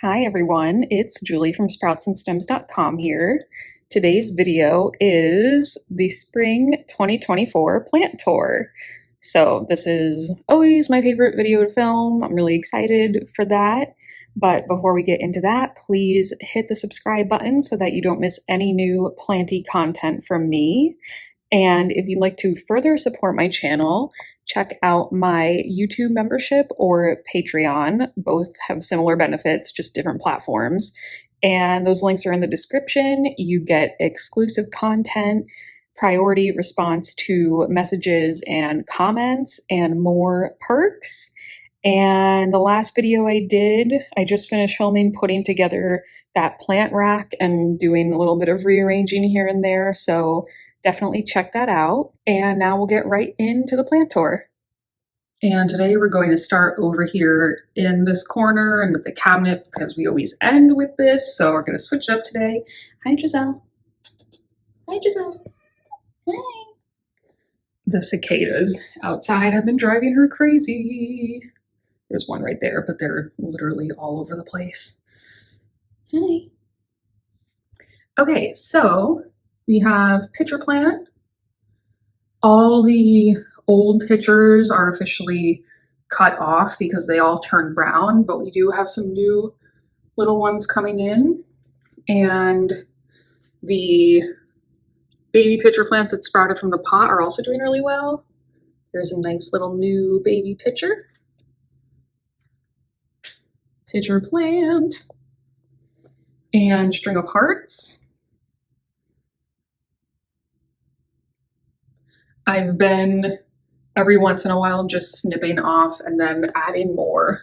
Hi everyone, it's Julie from sproutsandstems.com here. Today's video is the spring 2024 plant tour. So this is always my favorite video to film. I'm really excited for that. But before we get into that, please hit the subscribe button so that you don't miss any new planty content from me. And if you'd like to further support my channel, check out my YouTube membership or Patreon. Both have similar benefits, just different platforms. And those links are in the description. You get exclusive content, priority response to messages and comments, and more perks. And the last video I did, I just finished filming, putting together that plant rack and doing a little bit of rearranging here and there. So definitely check that out. And now we'll get right into the plant tour. And today we're going to start over here in this corner and with the cabinet because we always end with this. So we're going to switch it up today. Hi, Giselle. Hi, Giselle. Hi. The cicadas outside have been driving her crazy. There's one right there, but they're literally all over the place. Hi. Okay, so we have pitcher plant. All the old pitchers are officially cut off because they all turned brown, but we do have some new little ones coming in. And the baby pitcher plants that sprouted from the pot are also doing really well. There's a nice little new baby pitcher. Pitcher plant. And string of hearts. I've been every once in a while just snipping off and then adding more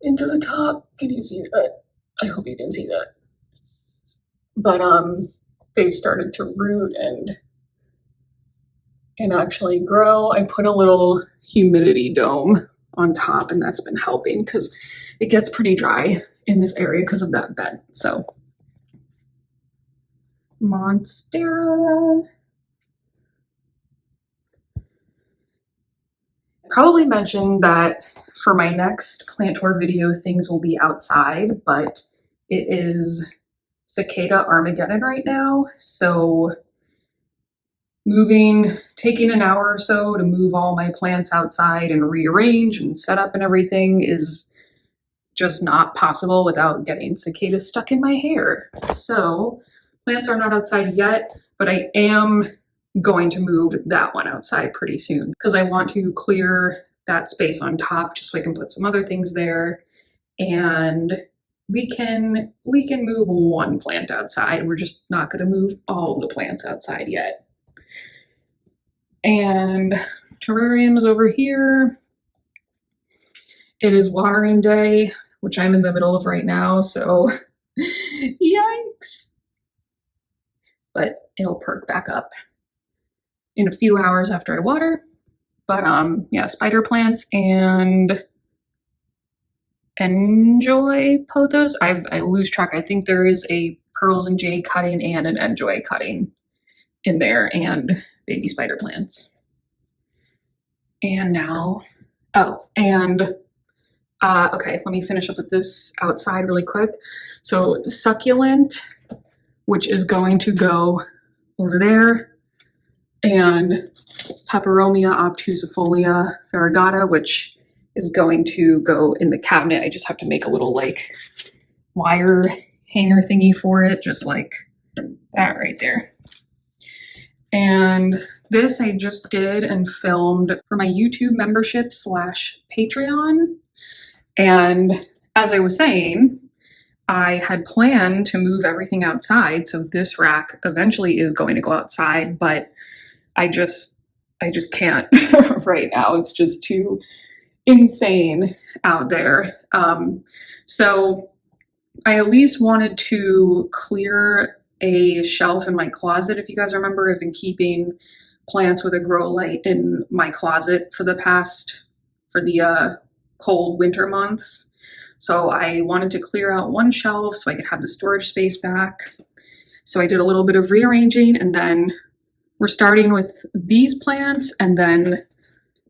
into the top. Can you see that? I hope you can see that. But they've started to root and actually grow. I put a little humidity dome on top, and that's been helping because it gets pretty dry in this area because of that vent. So Monstera. Probably mentioned that for my next plant tour video, things will be outside, but it is cicada Armageddon right now. So taking an hour or so to move all my plants outside and rearrange and set up and everything is just not possible without getting cicadas stuck in my hair. So plants are not outside yet, but I am going to move that one outside pretty soon because I want to clear that space on top just so I can put some other things there, and we can move one plant outside. We're just not going to move all the plants outside yet. And terrarium is over here. It is watering day, which I'm in the middle of right now, so yikes. But it'll perk back up in a few hours after I water. But yeah, spider plants and enjoy pothos. I lose track. I think there is a pearls and jade cutting and an enjoy cutting in there, and baby spider plants. And now, okay, let me finish up with this outside really quick. So succulent, which is going to go over there, and Peperomia obtusifolia variegata, which is going to go in the cabinet. I just have to make a little like wire hanger thingy for it, just like that right there. And this I just did and filmed for my YouTube membership / Patreon. And as I was saying, I had planned to move everything outside, so this rack eventually is going to go outside, but I just can't right now. It's just too insane out there. So I at least wanted to clear a shelf in my closet. If you guys remember, I've been keeping plants with a grow light in my closet for the cold winter months. So I wanted to clear out one shelf so I could have the storage space back. So I did a little bit of rearranging, and then we're starting with these plants and then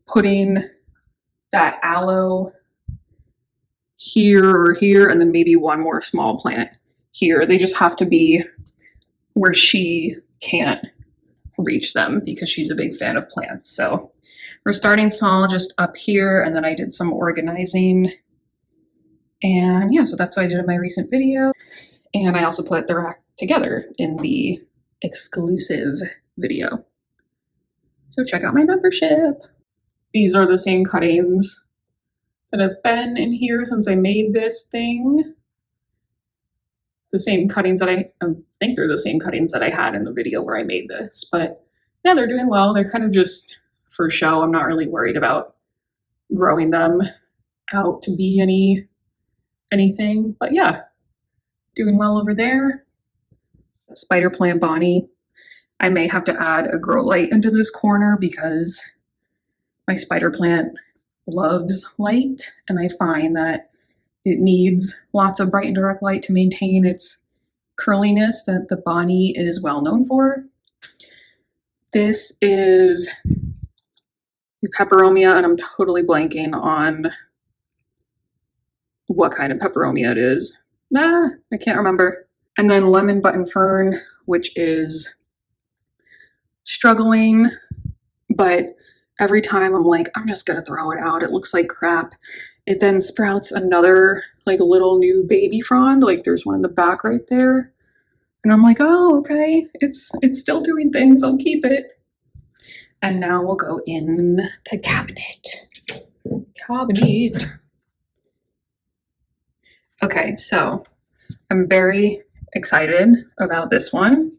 putting that aloe here or here, and then maybe one more small plant here. They just have to be where she can't reach them because she's a big fan of plants. So we're starting small just up here, and then I did some organizing. And yeah, so that's what I did in my recent video. And I also put the rack together in the exclusive video. So check out my membership. These are the same cuttings that have been in here since I made this thing. The same cuttings that I think they're the same cuttings that I had in the video where I made this. But yeah, they're doing well. They're kind of just for show. I'm not really worried about growing them out to be anything. But yeah, doing well over there. Spider plant Bonnie. I may have to add a grow light into this corner because my spider plant loves light, and I find that it needs lots of bright and direct light to maintain its curliness that the Bonnie is well known for. This is the peperomia, and I'm totally blanking on what kind of peperomia it is. I can't remember. And then lemon button fern, which is struggling, but every time I'm like, I'm just gonna throw it out. It looks like crap. It then sprouts another like little new baby frond. Like there's one in the back right there. And I'm like, oh, okay, it's still doing things. I'll keep it. And now we'll go in the cabinet. Okay, so I'm very excited about this one.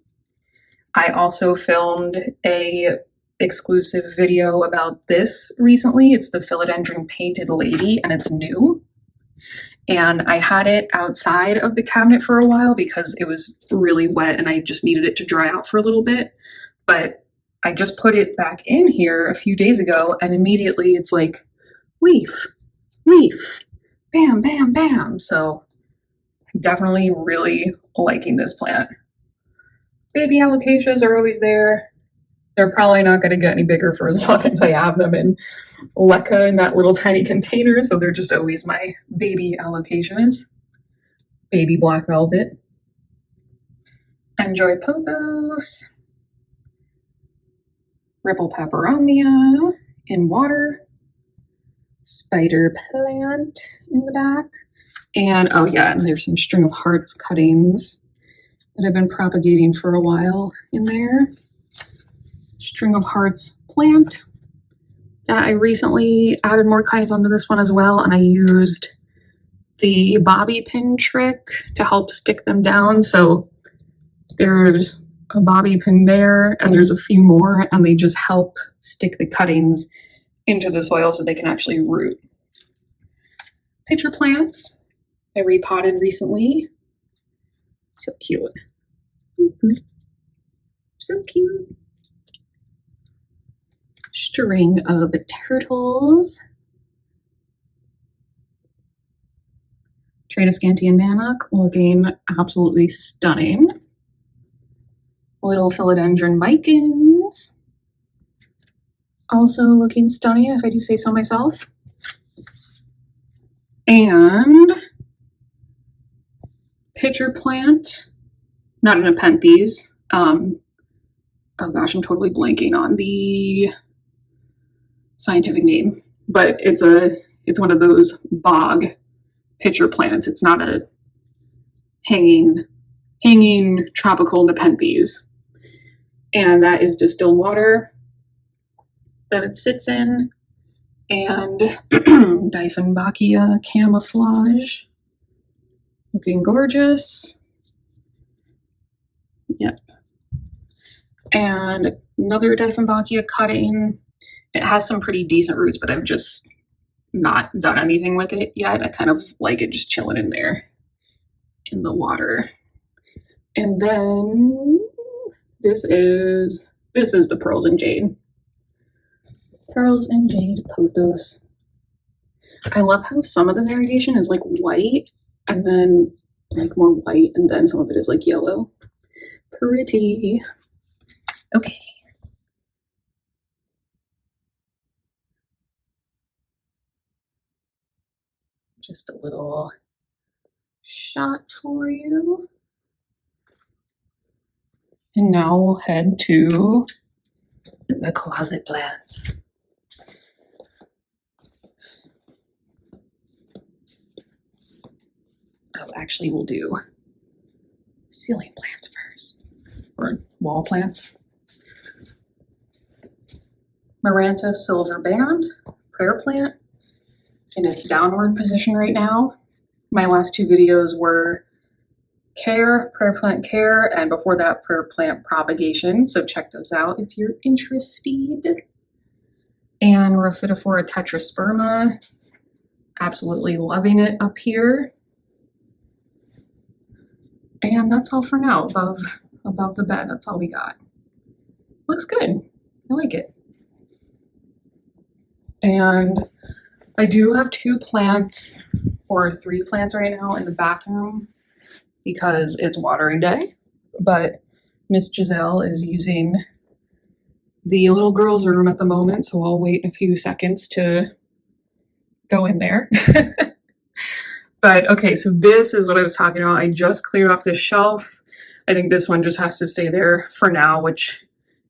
I also filmed a exclusive video about this recently. It's the philodendron painted lady, and it's new. And I had it outside of the cabinet for a while because it was really wet and I just needed it to dry out for a little bit. But I just put it back in here a few days ago, and immediately it's like leaf, leaf, bam, bam, bam. So definitely really liking this plant. Baby alocasias are always there. They're probably not going to get any bigger for as long as I have them in Leca in that little tiny container, so they're just always my baby alocasias. Baby black velvet. Enjoy pothos. Ripple peperomia in water. Spider plant in the back. And oh yeah, and there's some string of hearts cuttings that I've been propagating for a while in there. String of hearts plant that I recently added more cuttings onto this one as well, and I used the bobby pin trick to help stick them down. So there's a bobby pin there, and there's a few more, and they just help stick the cuttings into the soil so they can actually root. Pitcher plants I repotted recently. So cute. So cute. String of turtles. Tradescantia Nanook, looking absolutely stunning. Little philodendron micans, also looking stunning, if I do say so myself. And pitcher plant, not an nepenthes. Oh gosh, I'm totally blanking on the scientific name, but it's one of those bog pitcher plants. It's not a hanging tropical nepenthes. And that is distilled water that it sits in, and Dieffenbachia camouflage, looking gorgeous. Yep. And another Dieffenbachia cutting. It has some pretty decent roots, but I've just not done anything with it yet. I kind of like it just chilling in there in the water. And then this is the Pearls and Jade. Pearls and Jade pothos. I love how some of the variegation is like white and then like more white, and then some of it is like yellow. Pretty. Okay. Just a little shot for you. And now we'll head to the closet plants. Oh, actually, we'll do ceiling plants first, or wall plants. Maranta silver band, prayer plant, in its downward position right now. My last two videos were care, prayer plant care, and before that, prayer plant propagation. So check those out if you're interested. And Rhaphidophora tetrasperma, absolutely loving it up here. And that's all for now above the bed. That's all we got. Looks good. I like it. And I do have 2 plants or 3 plants right now in the bathroom because it's watering day. But Miss Giselle is using the little girl's room at the moment, so I'll wait a few seconds to go in there. But okay, so this is what I was talking about. I just cleared off this shelf. I think this one just has to stay there for now, which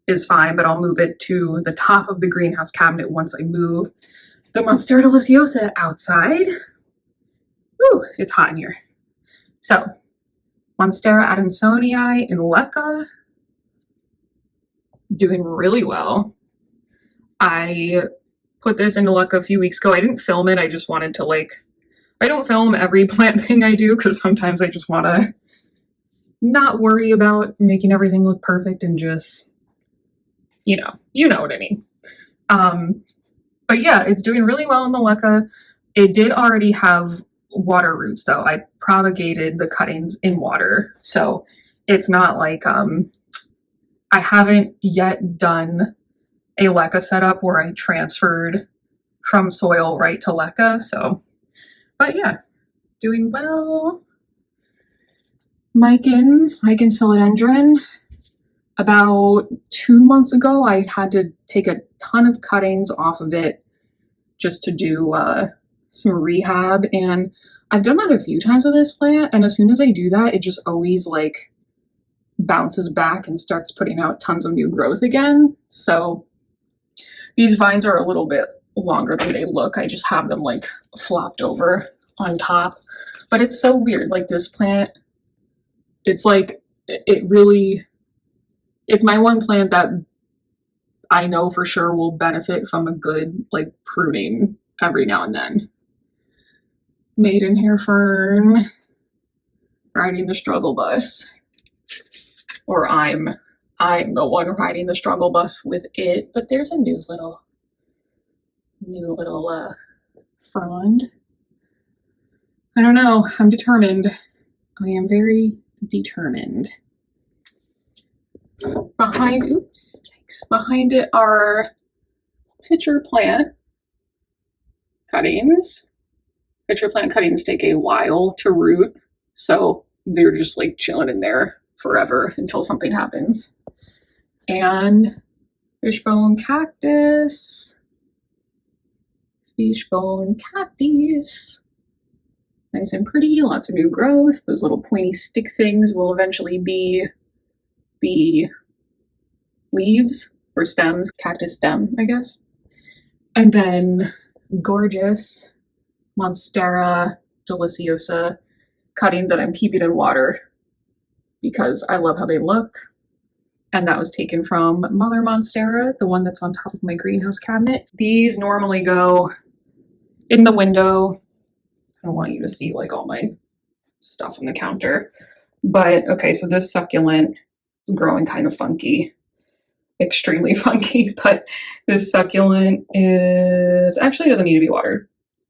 is fine, but I'll move it to the top of the greenhouse cabinet once I move the Monstera deliciosa outside. Woo, it's hot in here. So, Monstera adansonii in Leca, doing really well. I put this into Leca a few weeks ago. I didn't film it. I just wanted to I don't film every plant thing I do because sometimes I just want to not worry about making everything look perfect and just, you know what I mean. But yeah, it's doing really well in the Leca. It did already have water roots though. I propagated the cuttings in water. So it's not like, I haven't yet done a Leca setup where I transferred from soil right to Leca. So, but yeah, doing well. Micans philodendron. About 2 months ago, I had to take a ton of cuttings off of it just to do some rehab. And I've done that a few times with this plant. And as soon as I do that, it just always bounces back and starts putting out tons of new growth again. So these vines are a little bit longer than they look. I just have them flopped over on top. But it's so weird. This plant, it's it's my one plant that I know for sure will benefit from a good pruning every now and then. Maidenhair fern, riding the struggle bus. Or I'm the one riding the struggle bus with it, but there's a new little frond. I don't know, I'm determined. I am very determined. Behind it are pitcher plant cuttings. Pitcher plant cuttings take a while to root, so they're just chilling in there forever until something happens. And fishbone cactus. Fishbone cactus. Nice and pretty, lots of new growth. Those little pointy stick things will eventually be the leaves or stems, cactus stem, I guess. And then gorgeous Monstera deliciosa cuttings that I'm keeping in water because I love how they look. And that was taken from Mother Monstera, the one that's on top of my greenhouse cabinet. These normally go in the window. I don't want you to see all my stuff on the counter. But okay, so this succulent is growing kind of funky. Extremely funky, but this succulent actually doesn't need to be watered.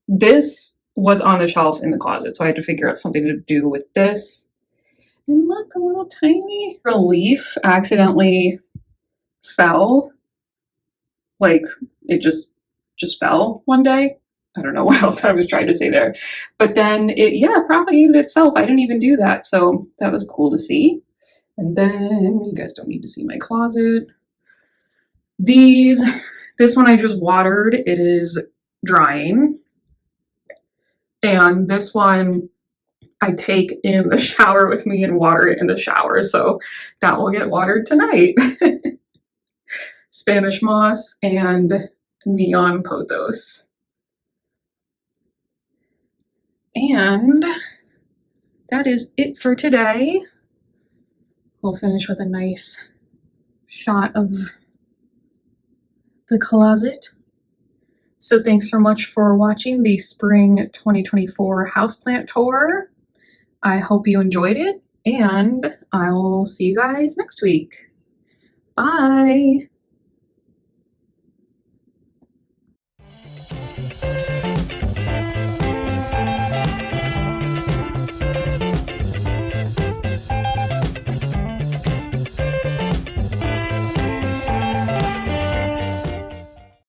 This was on the shelf in the closet, so I had to figure out something to do with this. And look, a little tiny leaf accidentally fell. It just fell one day. I don't know what else I was trying to say there. But then it propagated itself. I didn't even do that, so that was cool to see. And then, you guys don't need to see my closet. This one I just watered. It is drying. And this one I take in the shower with me and water it in the shower. So that will get watered tonight. Spanish moss and neon pothos. And that is it for today. We'll finish with a nice shot of the closet. So thanks so much for watching the Spring 2024 Houseplant Tour. I hope you enjoyed it, and I'll see you guys next week. Bye!